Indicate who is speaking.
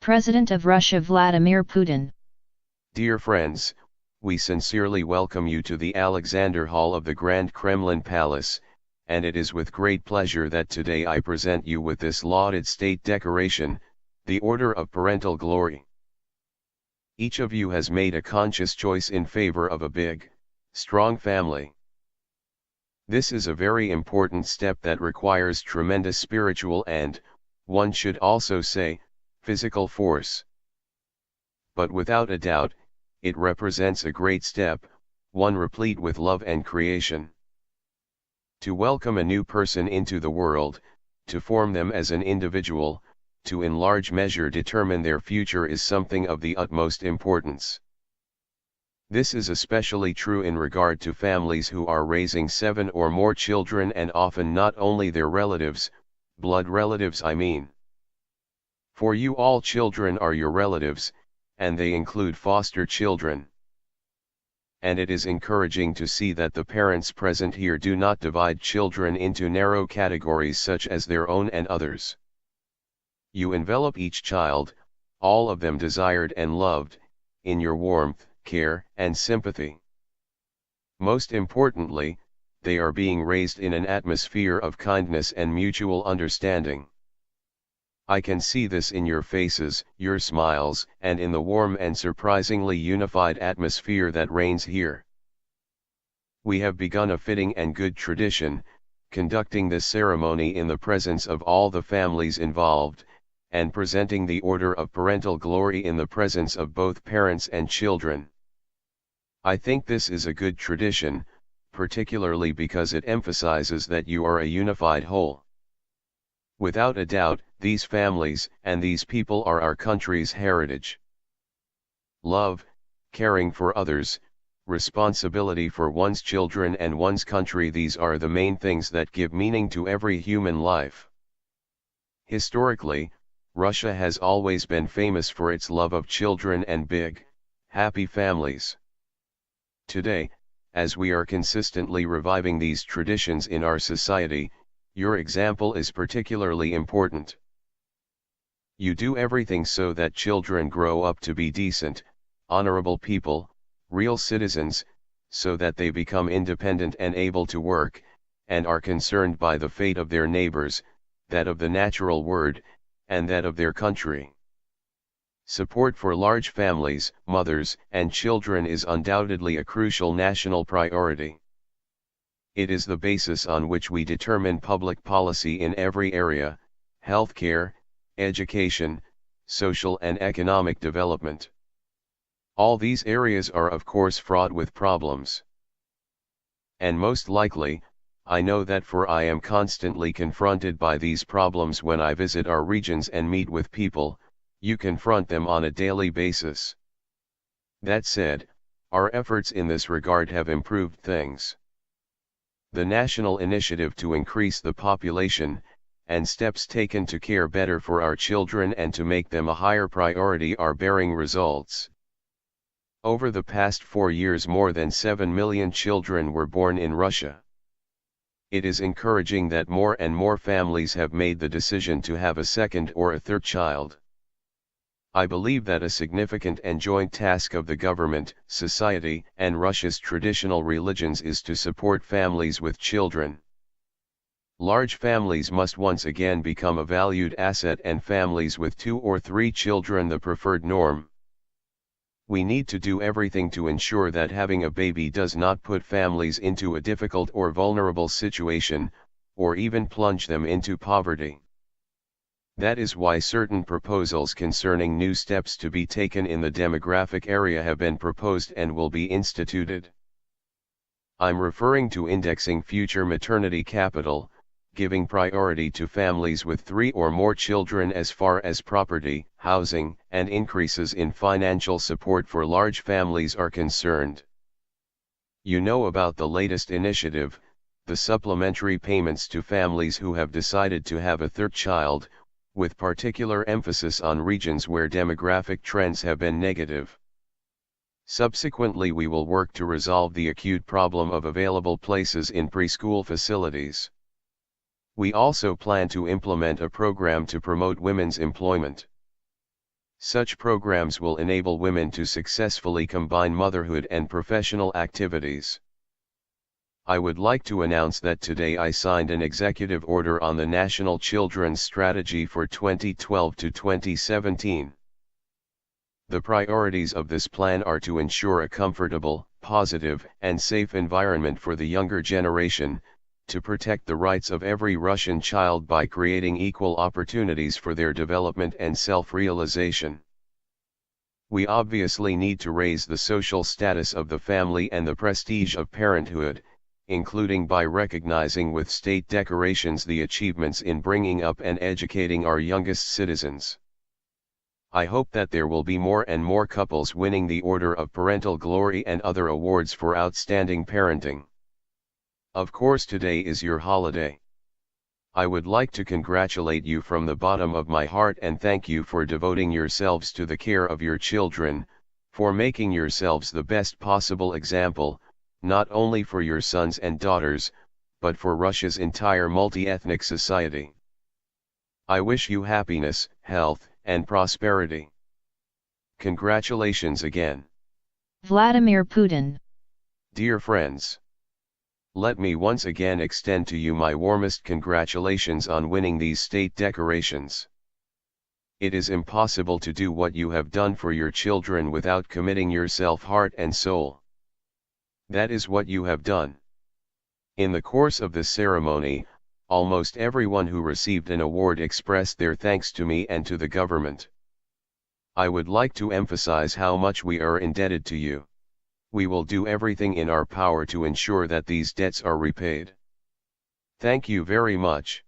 Speaker 1: President of Russia Vladimir Putin.
Speaker 2: Dear friends, we sincerely welcome you to the Alexander Hall of the Grand Kremlin Palace, and it is with great pleasure that today I present you with this lauded state decoration, the Order of Parental Glory. Each of you has made a conscious choice in favor of a big, strong family. This is a very important step that requires tremendous spiritual and, one should also say, physical force. But without a doubt, it represents a great step, one replete with love and creation. To welcome a new person into the world, to form them as an individual, to in large measure determine their future is something of the utmost importance. This is especially true in regard to families who are raising 7 or more children, and often not only their relatives, blood relatives I mean. For you all children are your relatives, and they include foster children. And it is encouraging to see that the parents present here do not divide children into narrow categories such as their own and others. You envelop each child, all of them desired and loved, in your warmth, care, and sympathy. Most importantly, they are being raised in an atmosphere of kindness and mutual understanding. I can see this in your faces, your smiles, and in the warm and surprisingly unified atmosphere that reigns here. We have begun a fitting and good tradition, conducting this ceremony in the presence of all the families involved, and presenting the Order of Parental Glory in the presence of both parents and children. I think this is a good tradition, particularly because it emphasizes that you are a unified whole. Without a doubt, these families and these people are our country's heritage. Love, caring for others, responsibility for one's children and one's country, these are the main things that give meaning to every human life. Historically, Russia has always been famous for its love of children and big, happy families. Today, as we are consistently reviving these traditions in our society, your example is particularly important. You do everything so that children grow up to be decent, honorable people, real citizens, so that they become independent and able to work, and are concerned by the fate of their neighbors, that of the natural world, and that of their country. Support for large families, mothers, and children is undoubtedly a crucial national priority. It is the basis on which we determine public policy in every area: healthcare, education, social and economic development. All these areas are of course fraught with problems. And most likely, I know that, for I am constantly confronted by these problems when I visit our regions and meet with people, you confront them on a daily basis. That said, our efforts in this regard have improved things. The national initiative to increase the population, and steps taken to care better for our children and to make them a higher priority are bearing results. Over the past 4 years, more than 7 million children were born in Russia. It is encouraging that more and more families have made the decision to have a second or a third child. I believe that a significant and joint task of the government, society, and Russia's traditional religions is to support families with children. Large families must once again become a valued asset, and families with 2 or 3 children the preferred norm. We need to do everything to ensure that having a baby does not put families into a difficult or vulnerable situation, or even plunge them into poverty. That is why certain proposals concerning new steps to be taken in the demographic area have been proposed and will be instituted. I'm referring to indexing future maternity capital, giving priority to families with 3 or more children as far as property, housing, and increases in financial support for large families are concerned. You know about the latest initiative, the supplementary payments to families who have decided to have a third child, with particular emphasis on regions where demographic trends have been negative. Subsequently, we will work to resolve the acute problem of available places in preschool facilities. We also plan to implement a program to promote women's employment. Such programs will enable women to successfully combine motherhood and professional activities. I would like to announce that today I signed an executive order on the National Children's Strategy for 2012 to 2017. The priorities of this plan are to ensure a comfortable, positive, and safe environment for the younger generation, to protect the rights of every Russian child by creating equal opportunities for their development and self-realization. We obviously need to raise the social status of the family and the prestige of parenthood, including by recognizing with state decorations the achievements in bringing up and educating our youngest citizens. I hope that there will be more and more couples winning the Order of Parental Glory and other awards for outstanding parenting. Of course, today is your holiday. I would like to congratulate you from the bottom of my heart and thank you for devoting yourselves to the care of your children, for making yourselves the best possible example, not only for your sons and daughters, but for Russia's entire multi-ethnic society. I wish you happiness, health, and prosperity. Congratulations again.
Speaker 1: Vladimir Putin.
Speaker 2: Dear friends, let me once again extend to you my warmest congratulations on winning these state decorations. It is impossible to do what you have done for your children without committing yourself heart and soul. That is what you have done. In the course of this ceremony, almost everyone who received an award expressed their thanks to me and to the government. I would like to emphasize how much we are indebted to you. We will do everything in our power to ensure that these debts are repaid. Thank you very much.